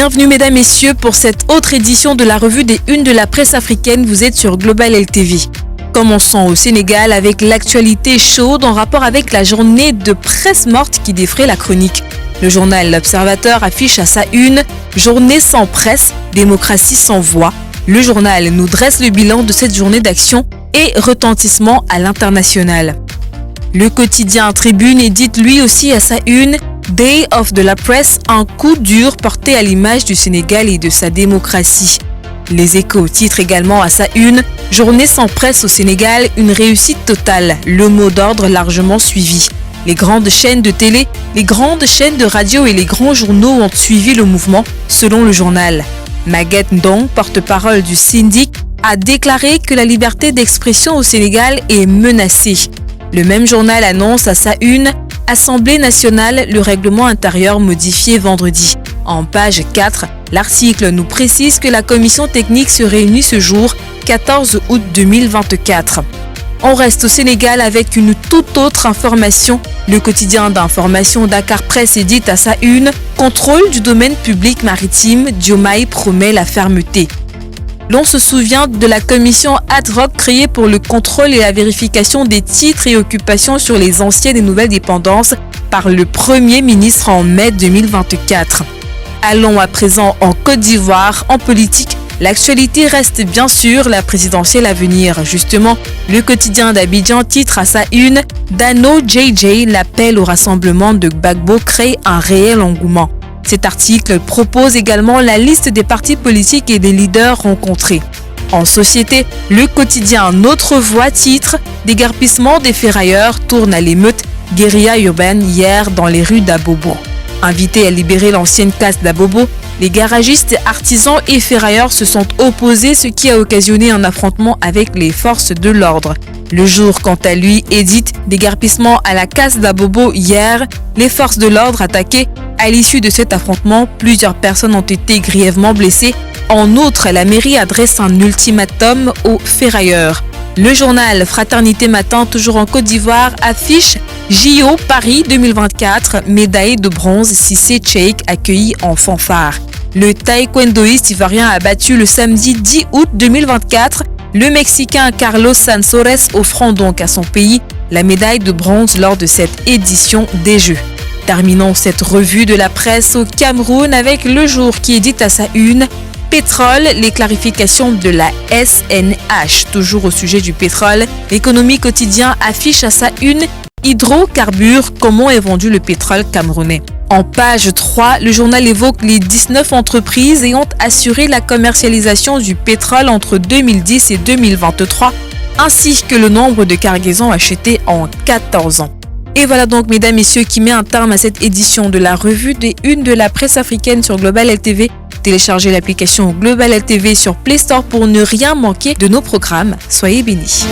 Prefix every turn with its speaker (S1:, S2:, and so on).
S1: Bienvenue mesdames, messieurs pour cette autre édition de la revue des Unes de la presse africaine. Vous êtes sur Global LTV. Commençons au Sénégal avec l'actualité chaude en rapport avec la journée de presse morte qui défraie la chronique. Le journal L'Observateur affiche à sa une « Journée sans presse, démocratie sans voix ». Le journal nous dresse le bilan de cette journée d'action et retentissement à l'international. Le quotidien Tribune édite lui aussi à sa une « Day of de la presse, un coup dur porté à l'image du Sénégal et de sa démocratie ». Les Échos titrent également à sa une « Journée sans presse au Sénégal, une réussite totale », le mot d'ordre largement suivi. Les grandes chaînes de télé, les grandes chaînes de radio et les grands journaux ont suivi le mouvement, selon le journal. Maguette Ndong, porte-parole du syndic, a déclaré que la liberté d'expression au Sénégal est menacée. Le même journal annonce à sa une « Assemblée nationale, le règlement intérieur modifié vendredi ». En page 4, l'article nous précise que la commission technique se réunit ce jour, 14 août 2024. On reste au Sénégal avec une toute autre information. Le quotidien d'information Dakar Presse édite à sa une « Contrôle du domaine public maritime, Diomaye promet la fermeté ». L'on se souvient de la commission ad hoc créée pour le contrôle et la vérification des titres et occupations sur les anciennes et nouvelles dépendances par le Premier ministre en mai 2024. Allons à présent en Côte d'Ivoire. En politique, l'actualité reste bien sûr la présidentielle à venir. Justement, le quotidien d'Abidjan titre à sa une « Dano JJ, l'appel au rassemblement de Gbagbo crée un réel engouement ». Cet article propose également la liste des partis politiques et des leaders rencontrés. En société, le quotidien Notre Voix titre « Déguerpissement des ferrailleurs tourne à l'émeute, guérilla urbaine hier dans les rues d'Abobo ». Invités à libérer l'ancienne casse d'Abobo, les garagistes, artisans et ferrailleurs se sont opposés, ce qui a occasionné un affrontement avec les forces de l'ordre. Le Jour, quant à lui, édite « Déguerpissement à la casse d'Abobo hier, les forces de l'ordre attaquées ». À l'issue de cet affrontement, plusieurs personnes ont été grièvement blessées. En outre, la mairie adresse un ultimatum aux ferrailleurs. Le journal Fraternité Matin, toujours en Côte d'Ivoire, affiche JO Paris 2024, médaille de bronze Cissé Cheikh accueilli en fanfare. Le taekwondoïste ivoirien a battu le samedi 10 août 2024 le Mexicain Carlos Sansores, offrant donc à son pays la médaille de bronze lors de cette édition des Jeux. Terminons cette revue de la presse au Cameroun avec Le Jour qui édite à sa une « Pétrole, les clarifications de la SNH ». Toujours au sujet du pétrole, l'économie quotidien affiche à sa une « Hydrocarbures, comment est vendu le pétrole camerounais ». En page 3, le journal évoque les 19 entreprises ayant assuré la commercialisation du pétrole entre 2010 et 2023, ainsi que le nombre de cargaisons achetées en 14 ans. Et voilà donc, mesdames, messieurs, qui met un terme à cette édition de la revue des Unes de la presse africaine sur Global LTV. Téléchargez l'application Global LTV sur Play Store pour ne rien manquer de nos programmes. Soyez bénis.